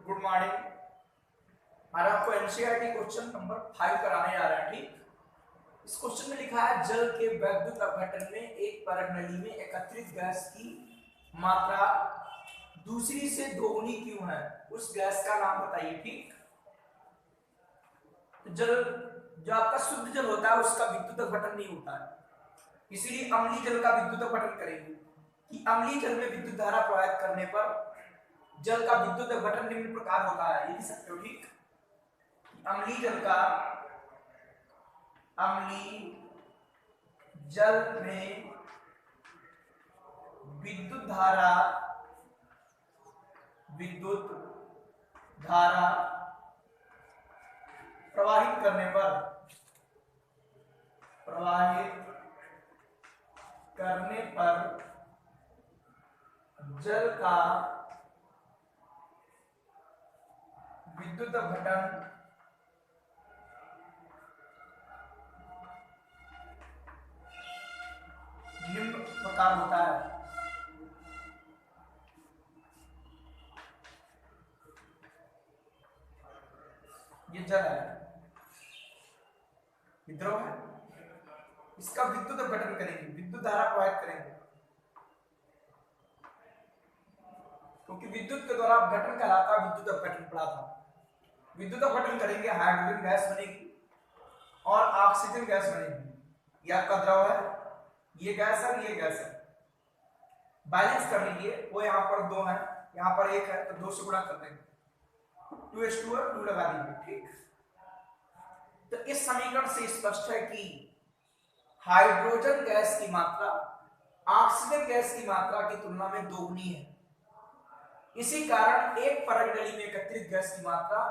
Good morning. आज आपको NCERT question number 5 कराने जा रहे हैं। ठीक, इस क्वेश्चन में लिखा है जल के वैद्युत अपघटन में एक परत नली में एकत्रित गैस की मात्रा दूसरी से दोगुनी क्यों है, उस गैस का नाम बताइए। ठीक, तो जल जो आपका शुद्ध जल होता है उसका विद्युत अपघटन नहीं होता है, इसीलिए अम्लीय जल का विद्युत अपघटन करेंगे कि अम्लीय जल में विद्युत धारा प्रवाहित करने पर जल का विद्युत अपघटन निम्न प्रकार होता है, ये लिख सकते हो। ठीक, अम्लीय जल का अम्लीय जल में विद्युत धारा प्रवाहित करने पर जल का विद्युत अपघटन निम्न प्रकार होता है। ये जल है, विद्रोह है, इसका विद्युत अपघटन करेंगे, विद्युत धारा प्रवाहित करेंगे, क्योंकि विद्युत के द्वारा अपघटन कहलाता है, विद्युत अपघटन पड़ा था। विद्युत अपघटन करेंगे, हाइड्रोजन गैस बनेगी और ऑक्सीजन गैस बनेगी। यह आपका द्रव है, ये गैस है, ये गैस है। बैलेंस कर लीजिए, वो यहाँ पर 2 है, यहाँ पर 1 है, तो 2 से गुणा कर देंगे, 2s2 और 2 लगा दीजिए। ठीक, तो इस समीकरण से स्पष्ट है कि हाइड्रोजन गैस की मात्रा ऑक्सीजन गैस की मात्रा की तुलना में दोगुनी है। इसी कारण एक परत नली में एकत्रित गैस की मात्रा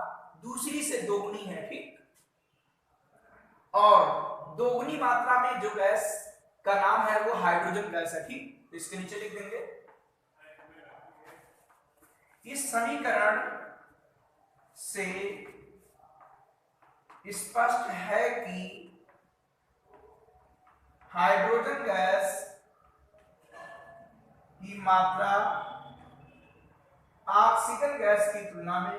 दूसरी से दोगुनी है। ठीक, और दोगुनी मात्रा में जो गैस का नाम है वो हाइड्रोजन गैस है। ठीक, तो इसके नीचे लिख देंगे। इस समीकरण से स्पष्ट है कि हाइड्रोजन गैस की मात्रा ऑक्सीजन गैस की तुलना में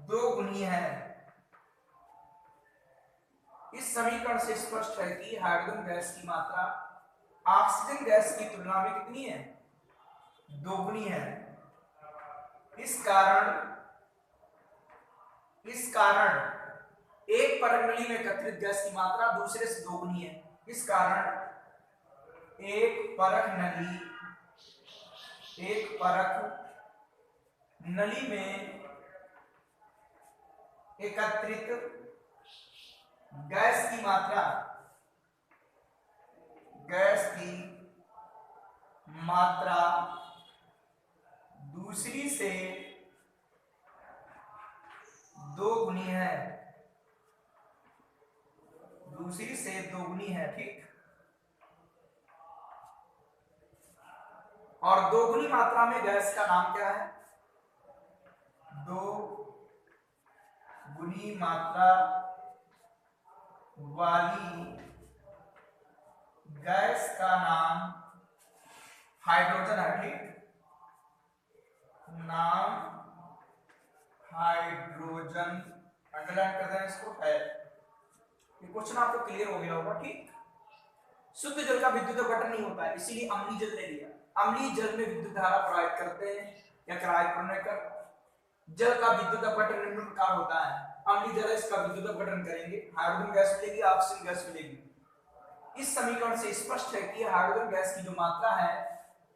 दोगुनी है। इस समीकरण से स्पष्ट है कि हाइड्रोजन गैस की मात्रा ऑक्सीजन गैस की तुलना में कितनी है, दोगुनी है। इस कारण एक परत नली में एकत्रित गैस की मात्रा दूसरे से दोगुनी है। इस कारण एक परत नली में एकत्रित गैस की मात्रा दूसरी से दोगुनी है। ठीक, और दोगुनी मात्रा में गैस का नाम क्या है, दोगुनी मात्रा वाली गैस का नाम हाइड्रोजन है। ठीक, नाम हाइड्रोजन, अंडरलाइन कर देना इसको है। ये क्वेश्चन आपको क्लियर हो गया होगा। ठीक, शुद्ध जल का विद्युत अपघटन नहीं होता है, इसीलिए अम्लीय जल ले लिया। अम्लीय जल में विद्युत धारा प्रवाहित करते हैं या प्रवाहित करने कर जल का विद्युत अपघटन निम्न प्रकार होता है। अम्लीय जल इसका विद्युत अपघटन करेंगे, हाइड्रोजन गैस मिलेगी, ऑक्सीजन गैस मिलेगी। इस समीकरण से स्पष्ट है कि हाइड्रोजन गैस की जो मात्रा है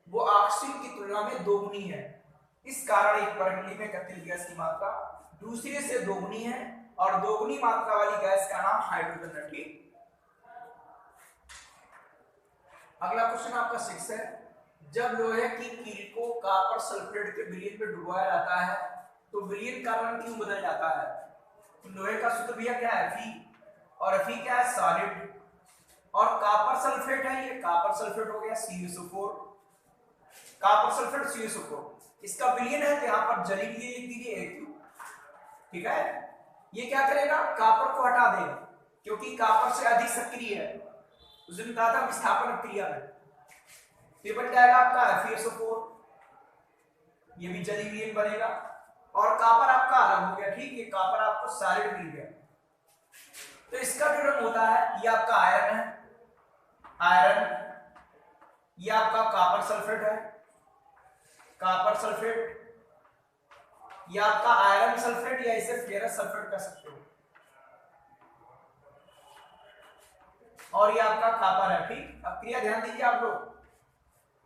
वो ऑक्सीजन की तुलना में दोगुनी है। इस कारण एक परत नली में एकत्रित गैस की मात्रा दूसरे से दोगुनी है और दोगुनी मात्रा वाली गैस का नाम हाइड्रोजन है। ठीक, अगला क्वेश्चन आपका 6 है। जब लोहे की कील को कॉपर सल्फेट के विलयन में डुबाया जाता है तो विलयन का रंग क्यों बदल जाता है? तो लोहे का सूत्र भैया क्या है, Fe, और Fe क्या है, सॉलिड, और कॉपर सल्फेट है, ये कॉपर सल्फेट हो गया CuSO4, कॉपर सल्फेट CuSO4। इसका विलयन है तो यहाँ पर जली लिख दीजिए AQ। ठीक है, ये क्या करेगा, कॉपर को हटा देगा, क्योंकि कॉपर से अधिक सक्रिय है। उस दिन बताया था विस्थापन क्रिया में। ये बन जाएगा आपका FeSO4, ये भी जलीय विलयन बनेगा, और कॉपर आपका अलग हो गया। ठीक, ये कॉपर आपको सॉलिड मिल गया। तो इसका जो रंग होता है, ये आपका आयरन है, आयरन। ये आपका कॉपर सल्फेट है, कॉपर सल्फेट। ये आपका आयरन सल्फेट, या इसे फेरस सल्फेट कह सकते हो, और ये आपका कॉपर है। ठीक, अब क्रिया ध्यान दीजिए आप लोग,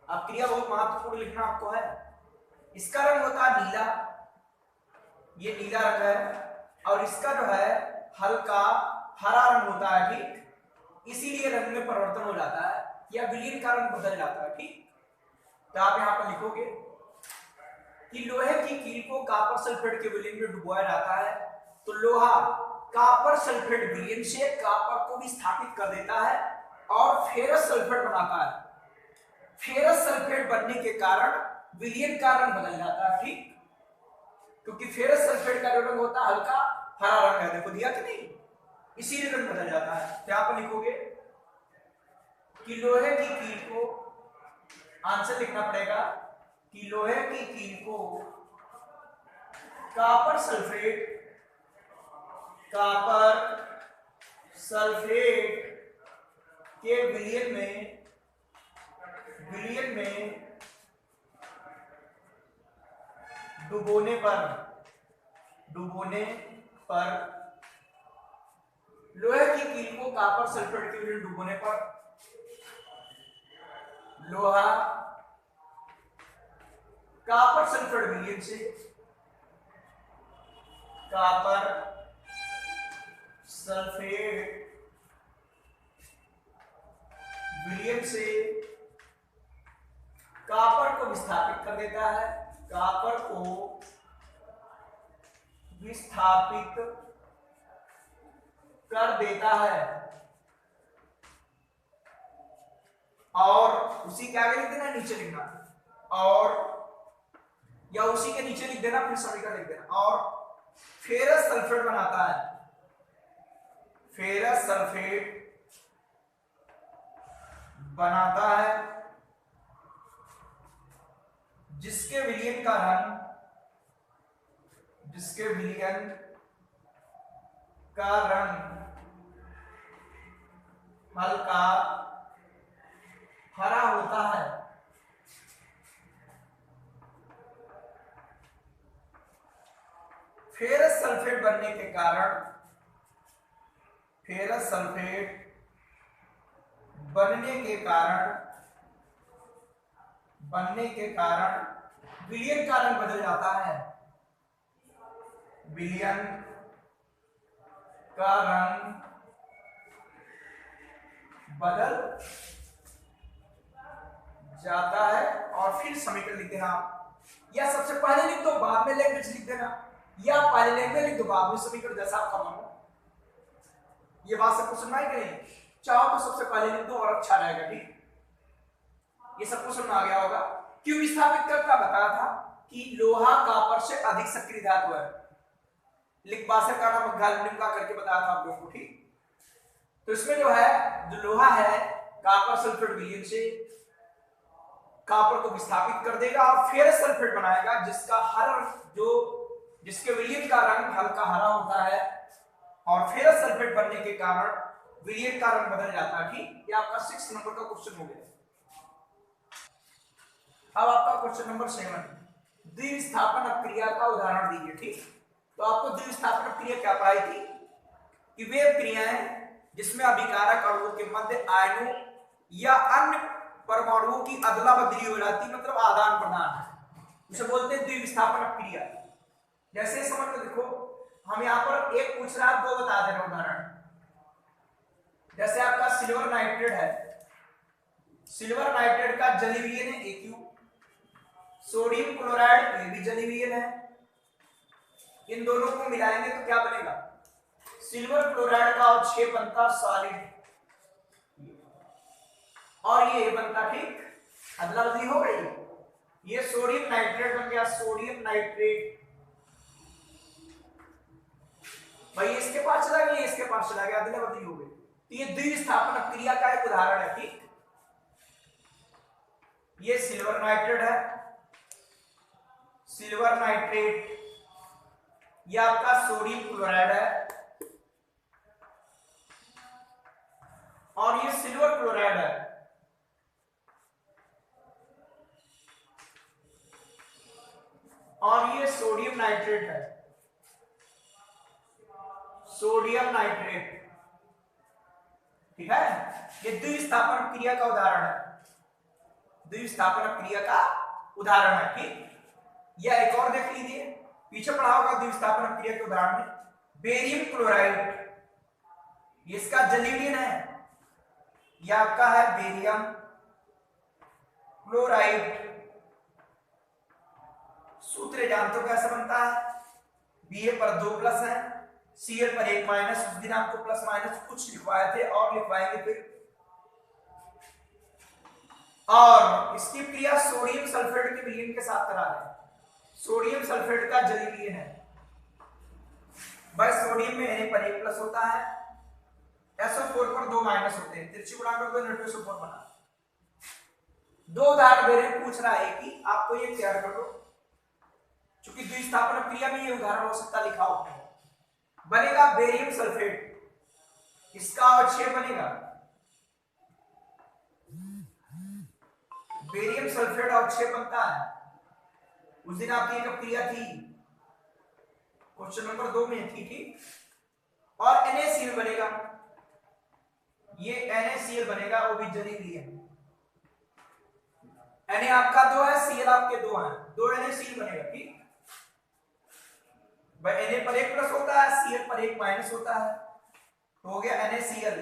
अब क्रिया बहुत महत्वपूर्ण लिखना आपको है। इसका रंग होता है नीला, ये नीला रंग है, और इसका जो है हल्का हरा रंग होता है। ठीक, इसीलिए रंग में परिवर्तन हो जाता है, या विलयन का रंग बदल जाता है। ठीक, तो आप यहां पर लिखोगे कि लोहे की कील को कॉपर सल्फेट के विलयन में डुबोया जाता है, तो लोहा कॉपर सल्फेट विलयन से कॉपर को विस्थापित कर देता है और फेरस सल्फेट बनाता है। फेरस सल्फेट बनने के कारण विलयन का रंग बदल जाता है। ठीक, क्योंकि फेरस सल्फेट का जो रंग होता है हल्का हरा रंग है, देखो दिया कि नहीं, इसीलिए रंग बदल जाता है। तो यहां पर लिखोगे कि लोहे की कील को, आंसर लिखना पड़ेगा कि लोहे की कील को कॉपर सल्फेट के विलयन में डुबोने पर लोहे की कील को कॉपर सल्फेट के विलयन डुबोने पर लोहा कॉपर सल्फेट विलयन से कॉपर सल्फेट विलयन से कॉपर को विस्थापित कर देता है, कॉपर को विस्थापित कर देता है, और उसी के आगे लिख देना, नीचे लिखना, और या उसी के नीचे लिख देना, फिर समीकरण लिख देना, और फेरस सल्फेट बनाता है, फेरस सल्फेट बनाता है, जिसके विलयन का रंग हल्का हरा होता है। फेरस सल्फेट बनने के कारण विलयन का रंग बदल जाता है, विलयन का रंग बदल जाता है। और फिर समीकरण लिख देना, या सबसे पहले लिख दो बाद में लैंग्वेज लिख देना, या पहले लैंग्वेज लिख दो बाद में समीकरण, जैसा आपका मन हो। ये बात सबको सुनना है कि नहीं? चाहो तो सबसे पहले लिख दो और अच्छा रहेगा। ठीक, ये सबको समझ आ गया होगा। क्यों विस्थापित करता बताया था कि लोहा कॉपर से अधिक सक्रिय धातु है, लिखवासर का नाम गैल्वेनियम का करके बताया था आप लोगों को। ठीक, तो इसमें जो है, जो लोहा है कॉपर सल्फेट विलयन से कॉपर को विस्थापित कर देगा और फेरस सल्फेट बनाएगा, जिसके विलयन का रंग हल्का हरा होता है, और फेरस सल्फेट बनने के कारण विलयन का रंग बदल जाता है। ठीक, ये आपका 6 नंबर का क्वेश्चन हो गया। अब आपका क्वेश्चन नंबर 7, द्विविस्थापन अपक्रिया का उदाहरण दीजिए। ठीक, तो आपको द्विविस्थापन अपक्रिया क्या पढ़ाई थी कि वे क्रियाएं जिसमें अभिकारक अणुओं के मध्य आयनों या अन्य परमाणुओं की अदला बदली हो जाती, मतलब आदान प्रदान है, उसे बोलते हैं द्विविस्थापन अपक्रिया। जैसे समझ लो, देखो हम यहाँ पर एक पूछ रहा है, दो बता दे रहे उदाहरण। जैसे आपका सिल्वर नाइट्रेट है, सिल्वर नाइट्रेट का जलीय विलयन है AQ, सोडियम क्लोराइड ये भी जलीय विलयन है, इन दोनों को मिलाएंगे तो क्या बनेगा, सिल्वर क्लोराइड का अवक्षेप बनता सॉलिड, और ये बनता, ठीक, अदला बदली हो गई, ये सोडियम नाइट्रेट बन गया सोडियम नाइट्रेट। भाई पास चला गया, ये इसके पास चला गया, अदला बदली हो गई। तो ये द्विस्थापन क्रिया का एक उदाहरण है। ठीक, ये सिल्वर नाइट्रेट है, सिल्वर नाइट्रेट, ये आपका सोडियम क्लोराइड है, और ये सिल्वर क्लोराइड है। और ये सोडियम नाइट्रेट है, सोडियम नाइट्रेट। ठीक है, ये द्विस्थापन क्रिया का उदाहरण है, द्विस्थापन क्रिया का उदाहरण है। ठीक, या एक और देख लीजिए, पीछे पढ़ा होगा द्विस्थापन क्रिया के उदाहरण में, बेरियम क्लोराइड, इसका जलीय है, यह आपका है बेरियम क्लोराइड। सूत्र जानते हो कैसे बनता है, Ba पर 2 प्लस है, Cl पर 1 माइनस। उस दिन आपको प्लस माइनस कुछ लिखवाए थे और लिखवाएंगे फिर। और इसकी क्रिया सोडियम सल्फेट के विलयन के साथ करा रहे हैं, सोडियम सल्फेट का जलीय है। भाई सोडियम में Na पर 1 प्लस होता है, SO4 पर 2 माइनस होते हैं, तिरछी गुणा कर दो, N2SO4 बना। दो उदाहरण दे रहे, पूछ रहा है कि आपको ये तैयार कर दो, क्योंकि द्विस्थापन क्रिया में ये उदाहरण हो सकता, लिखा होता है। बनेगा बेरियम सल्फेट, इसका अवक्षेप बनेगा, बेरियम सल्फेट अवक्षेप बनता है। उस दिन आपकी एक क्रिया थी, क्वेश्चन नंबर 2 में थी। ठीक, और NaCl बनेगा, ये NaCl बनेगा, वो भी जलीय है। Na आपका 2 है, Cl आपके 2 हैं, 2 NaCl बनेगा। ठीक, भाई Na पर 1 प्लस होता है, Cl पर 1 माइनस होता है, तो हो गया NaCl,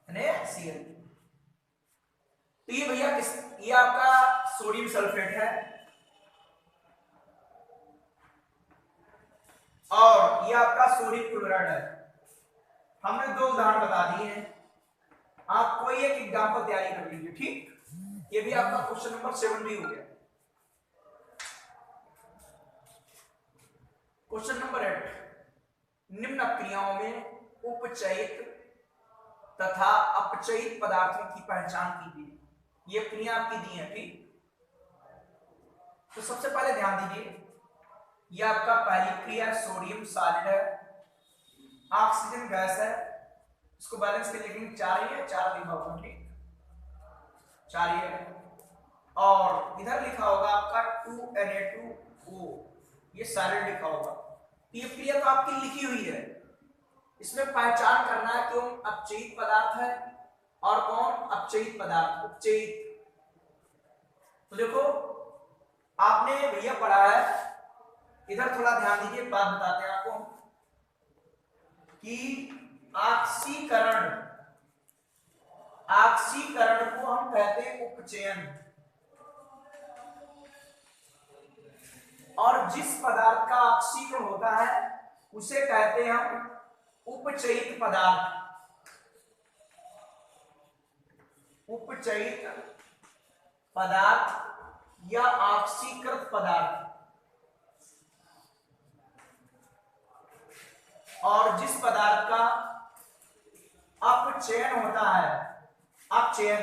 NaCl। तो ये भैया ये आपका सोडियम सल्फेट है, और ये आपका सोडियम क्लोराइड है। हमने 2 उदाहरण बता दिए हैं, आप कोई एक एग्जांपल तैयारी कर लीजिए। ठीक, ये भी आपका क्वेश्चन नंबर 7 भी हो गया। क्वेश्चन नंबर 8, निम्न क्रियाओं में उपचयित तथा अपचयित पदार्थों की पहचान कीजिए। ये क्रिया आपकी दी है। ठीक, तो सबसे पहले ध्यान दीजिए, यह आपका पहली क्रिया सोडियम सॉलिड है, ऑक्सीजन गैस है, इसको बैलेंस के लिखेंगे 4 ही है, 4 लिखा होगा। ठीक, 4 ही है, और इधर लिखा होगा आपका 2Na2O, ये सॉलिड लिखा होगा। ये क्रिया तो आपकी लिखी हुई है, इसमें पहचान करना है कि कौन अपचयित पदार्थ है और कौन अपचयित पदार्थ, उपचयित। तो देखो आपने भैया पढ़ा है, इधर थोड़ा ध्यान दीजिए, बात बताते हैं आपको कि ऑक्सीकरण, ऑक्सीकरण को हम कहते हैं उपचयन, और जिस पदार्थ का ऑक्सीकरण होता है उसे कहते हैं हम उपचयित पदार्थ, उपचयित पदार्थ या ऑक्सीकृत पदार्थ। और जिस पदार्थ का अपचयन होता है, अपचयन,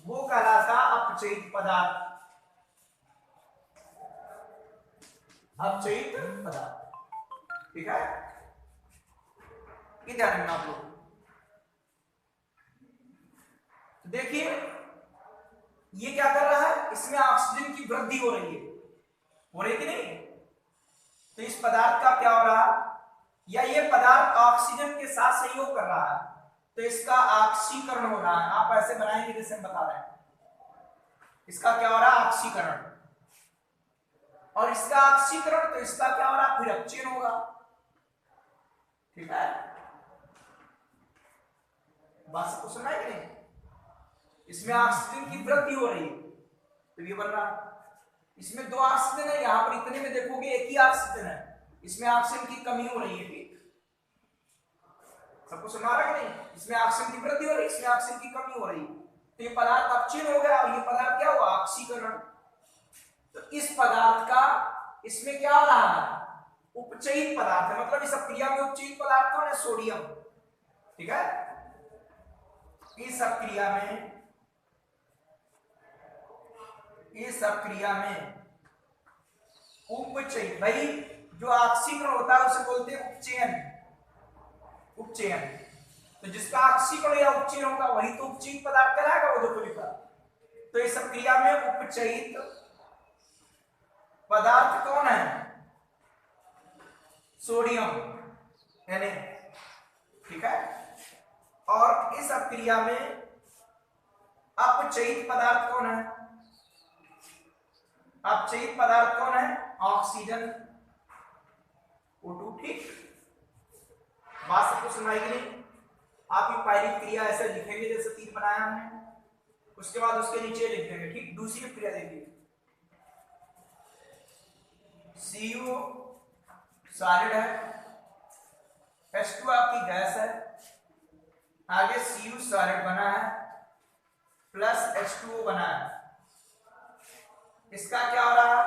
वो कहलाता अपचयित पदार्थ, अपचयित पदार्थ। ठीक है, ये ध्यान रखना आप लोग। देखिए ये क्या कर रहा है, इसमें ऑक्सीजन की वृद्धि हो रही है, हो रही कि नहीं? तो इस पदार्थ का क्या हो रहा है, या ये पदार्थ ऑक्सीजन के साथ सहयोग कर रहा है, तो इसका ऑक्सीकरण हो रहा है। आप ऐसे बनाएंगे जैसे हम बता रहे हैं, इसका क्या हो रहा है, ऑक्सीकरण, और इसका ऑक्सीकरण, तो इसका क्या हो रहा है, फिर अपचयन होगा। ठीक है, बात सबको सुना है कि नहीं? इसमें ऑक्सीजन की वृद्धि हो रही है, तो ये बन रहा है। इसमें 2 ऑक्सीजन है, यहां पर इतने में देखोगे एक ही ऑक्सीजन है, इसमें ऑक्सीजन की कमी हो रही है। ठीक, सबको सुना रहा है कि नहीं? इसमें ऑक्सीजन की वृद्धि हो रही है, इसमें ऑक्सीजन की कमी हो रही है, तो ये पदार्थ अपचयन हो गया, और ये पदार्थ क्या हुआ, ऑक्सीकरण। तो इस पदार्थ का इसमें क्या हो रहा है, उपचयित पदार्थ है, मतलब इस क्रिया में उपचयित पदार्थ कौन है? सोडियम। ठीक है, इस क्रिया में उपचयन, भाई जो ऑक्सीकरण होता है उसे बोलते हैं उपचयन। उपचयन तो जिसका ऑक्सीकरण या उपचयन होगा वही तो उपचयित पदार्थ कहलाएगा, वो देखो लिखा। तो इस क्रिया में उपचयित पदार्थ कौन है? Sodium Na। ठीक है, और इस क्रिया में अपचयित पदार्थ कौन है? अपचयित पदार्थ कौन है? Oxygen O2। ठीक, बात सबको सुनाई कि नहीं? आप ये पहली क्रिया ऐसे लिखेंगे जैसे 3 बनाया हमने, उसके बाद उसके नीचे लिख देंगे। ठीक, दूसरी क्रिया देखिए, CO सॉलिड है, H2 आपकी गैस है, आगे Cu सॉलिड बना है प्लस H2O बना है। इसका क्या हो रहा?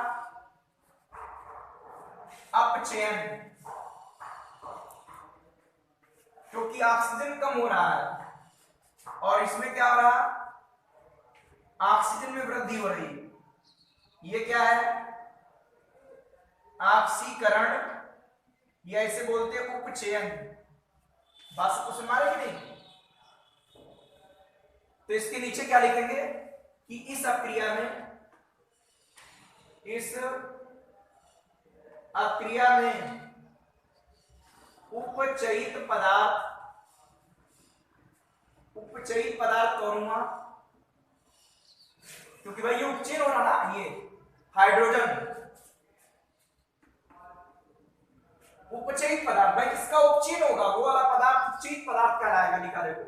अपचयन, क्योंकि ऑक्सीजन कम हो रहा है और इसमें क्या हो रहा? ऑक्सीजन में वृद्धि हो रही है। ये क्या है? ऑक्सीकरण, या इसे बोलते हैं उपचयन। बात सबको सुन रहे कि नहीं? तो इसके नीचे क्या लिखेंगे कि इस अक्रिया में उपचयित पदार्थ करूंगा, क्योंकि भाई ये उपचयन हो रहा ना, ये हाइड्रोजन उपचयित पदार्थ, भाई इसका उपचयन होगा वो वाला पदार्थ उपचयित पदार्थ कहलाएगा। लिखा देखो,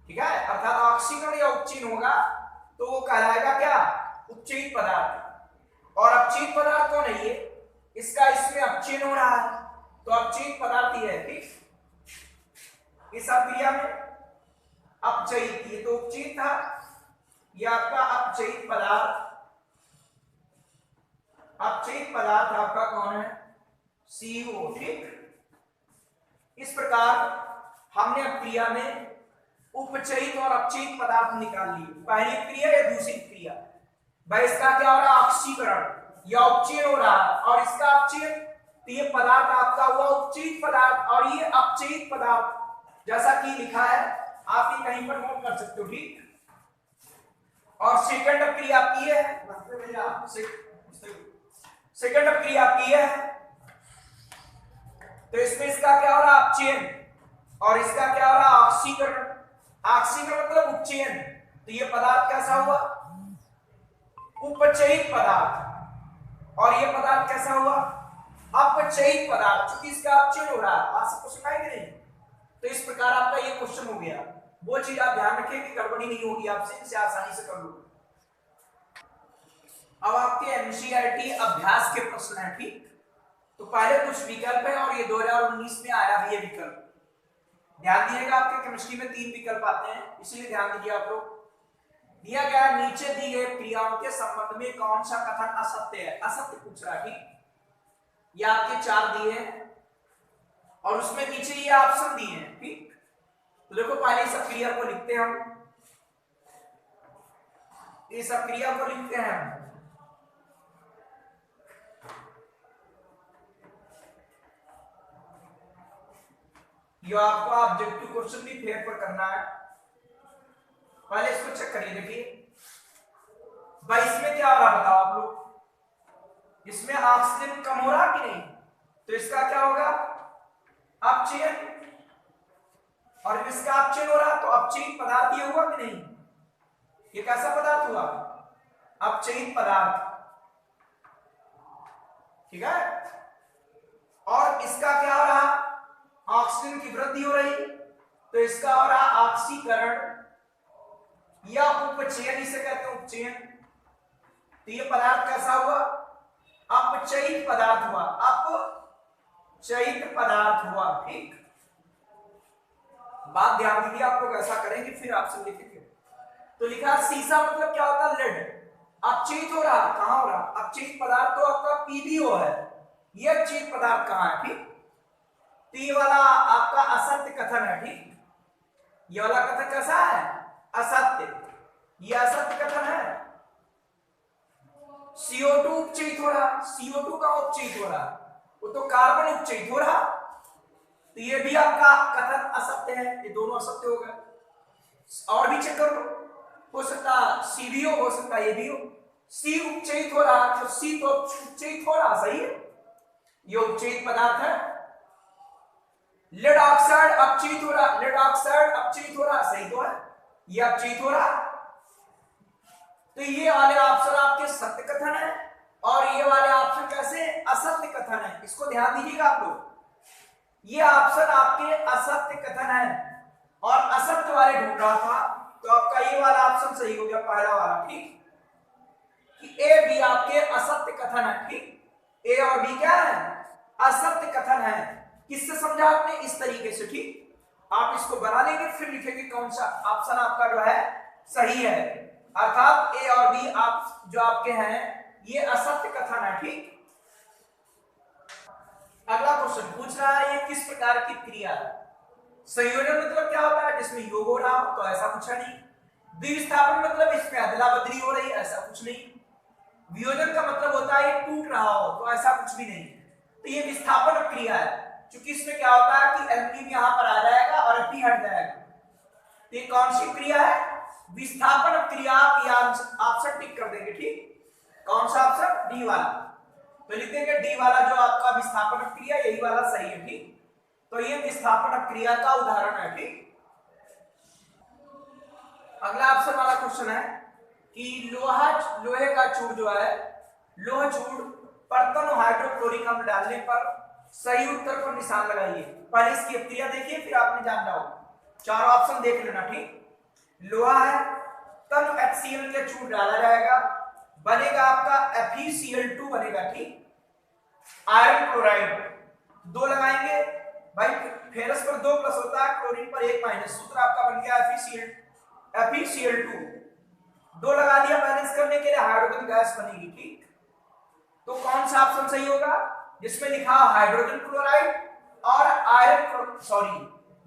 ठीक है, अर्थात ऑक्सीकरण या उपचयन होगा तो वो कहलाएगा क्या? उपचयित पदार्थ। और अपचयित पदार्थ कौन है? ये, इसका इसमें अपचयन हो रहा है तो अपचयित पदार्थ ही है। ठीक, इस अक्रिया में अपचयित, ये तो उपचयित था, ये आपका अपचयित पदार्थ आपका कौन है? CO। ठीक, इस प्रकार हमने क्रिया में उपचयित और अपचयित पदार्थ निकाल लिए। पहली क्रिया या दूसरी क्रिया, भाई इसका क्या हो रहा? ऑक्सीकरण या उपचयन हो रहा है, और इसका अपचयन, तो ये पदार्थ आपका हुआ उपचयित पदार्थ और ये अपचयित पदार्थ, जैसा कि लिखा है आप ये कहीं पर नोट कर सकते हो। ठीक, और सेकंड क्रिया आपकी है, सेकंड क्रिया आपकी है, तो इसमें इसका क्या हो रहा? अपचयन, और इसका क्या हो रहा? ऑक्सीकरण। ऑक्सीकरण मतलब उपचयन, तो ये पदार्थ कैसा हुआ? उपचयित पदार्थ, और ये पदार्थ कैसा हुआ? अपचयित पदार्थ, क्योंकि इसका अपचयन हो रहा है। बात सबको सुनाई कि नहीं? तो इस प्रकार आपका ये क्वेश्चन हो गया। वो चीज आप ध्यान रखें कि गड़बड़ी नहीं होगी आपसे, इसे आसानी से कर लो। अब आपके एनसीईआरटी अभ्यास के प्रश्न है। ठीक, तो पहले कुछ विकल्प है और ये 2019 में आया भी ये विकल्प। ध्यान दिएगा, आपके केमिस्ट्री में 3 विकल्प आते हैं, इसलिए ध्यान दीजिए आप लोग। दिया गया नीचे दी गई क्रियाओं के संबंध में कौन सा कथन असत्य है? असत्य पूछ रहा है। ठीक, ये आपके 4 दिए हैं और उसमें नीचे ये ऑप्शन दिए हैं। ठीक, तो देखो पहले इस क्रिया को लिखते हैं हम, इस क्रिया को लिखते हैं हम। ये आपको ऑब्जेक्टिव क्वेश्चन भी फेयर पर करना है। पहले इसको चेक करिए, देखिए भाई इसमें क्या हो रहा बताओ आप लोग? इसमें ऑक्सीजन कम हो रहा कि नहीं? तो इसका क्या होगा? अपचयन, और इसका अपचयन हो रहा तो अपचयित पदार्थ ये हुआ कि नहीं? ये कैसा पदार्थ हुआ? अपचयित पदार्थ। ठीक है, और इसका क्या हो रहा? ऑक्सीजन की वृद्धि हो रही, तो इसका हो रहा ऑक्सीकरण या उपचयन, इसे कहते हैं उपचयन। तो ये पदार्थ कैसा हुआ? अपचयित पदार्थ हुआ, अपचयित पदार्थ हुआ। ठीक, बात ध्यान दीजिए, आपको कैसा करेंगे फिर आपसे लिखेंगे। तो लिखा सीसा मतलब क्या होता है? लेड। अपचयित हो रहा, कहां हो रहा? अपचयित पदार्थ तो आपका PbO है, ये अचेत पदार्थ कहाँ है, ठीक। तो ये वाला आपका असत्य कथन है, ठीक। ये वाला कथन कैसा है, असत्य, ये असत्य कथन है। CO2 उपचयित हो रहा, CO2 का उपचयित हो रहा, वो तो कार्बन उपचयित हो रहा, तो ये भी आपका कथन असत्य है, ये दोनों असत्य हो गए। और भी चेक कर लो, हो सकता सी भी हो सकता ये भी हो। सी उपचयित हो रहा, तो सी तो उपचयित हो रहा, सही है, ये उपचयित पदार्थ है। लेड ऑक्साइड अपचयित हो रहा, लेड ऑक्साइड अपचयित हो रहा, सही तो है, ये अपचयित हो रहा। तो ये वाले ऑप्शन आपके सत्य कथन है और ये वाले ऑप्शन कैसे, असत्य कथन है। इसको ध्यान दीजिएगा आप लोग, ये ऑप्शन आपके असत्य कथन है और असत्य वाले ढूंढ रहा था, तो आपका ये वाला ऑप्शन सही हो गया, पहला वाला, ठीक। कि ए बी आपके असत्य कथन है, ठीक। ए और बी क्या है, असत्य कथन है। किससे समझा आपने, इस तरीके से, ठीक। आप इसको बना लेंगे फिर लिखेंगे कौन सा ऑप्शन आपका जो है सही है, अर्थात ए और बी आप जो आपके हैं ये असत्य कथन है, ठीक। अगला क्वेश्चन पूछ रहा है ये किस प्रकार की क्रिया है। संयोजन मतलब क्या होता है, जिसमें योग हो रहा हो, तो ऐसा कुछ है नहीं। द्विविस्थापन मतलब इसमें अदला बदली हो रही है, ऐसा कुछ नहीं। वियोजन का मतलब होता है ये टूट रहा हो, तो ऐसा कुछ भी नहीं। तो ये विस्थापन क्रिया है, क्योंकि इसमें क्या होता है कि एल्यूमिनियम यहां पर आ जाएगा और Fe हट जाएगा। तो ये कौन सी क्रिया है, विस्थापन क्रिया की ऑप्शन टिक कर देंगे, ठीक। कौन सा ऑप्शन, डी वाला, तो लिख देंगे डी वाला जो आपका विस्थापन क्रिया, यही वाला सही है, ठीक। तो ये विस्थापन क्रिया का उदाहरण है, ठीक। अगला ऑप्शन वाला क्वेश्चन है कि लोहे का चूड़ जो है, लोह चूड़ पर तन हाइड्रोक्लोरिक अम्ल डालने पर सही उत्तर पर निशान लगाइए। पहले इसकी क्रिया देखिए फिर आपने जानना होगा, चारों ऑप्शन देख लेना, ठीक। लोहा है, तन HCl के चूड़ डाला जाएगा, बनेगा आपका FeCl2 बनेगा, ठीक। आयरन क्लोराइड 2 लगाएंगे भाई, फेरस पर 2 प्लस होता है, क्लोरीन पर 1 माइनस, सूत्र आपका बन गया FeCl2, 2 लगा दिया, बैलेंस करने के लिए हाइड्रोजन गैस बनेगी, ठीक। तो कौन सा ऑप्शन सही होगा, जिसमें लिखा हाइड्रोजन क्लोराइड और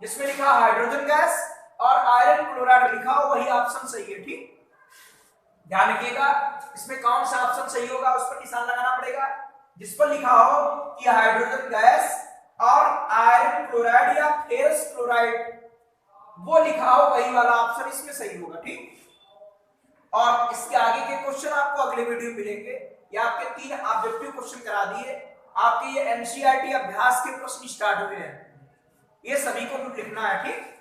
जिसमें लिखा हाइड्रोजन गैस और आयरन क्लोराइड लिखा हो वही ऑप्शन सही है, ठीक। ध्यान रखिएगा, इसमें कौन सा ऑप्शन सही होगा उस पर निशान लगाना पड़ेगा। जिस पर लिखा हो कि हाइड्रोजन गैस और आयरन क्लोराइड या फेरस क्लोराइड वो लिखा हो वही वाला ऑप्शन इसमें सही होगा, ठीक। और इसके आगे के क्वेश्चन आपको अगले वीडियो मिलेंगे। ये आपके 3 ऑब्जेक्टिव क्वेश्चन करा दिए, आपके ये NCERT अभ्यास के प्रश्न स्टार्ट हुए हैं, ये सभी को लिखना है, ठीक।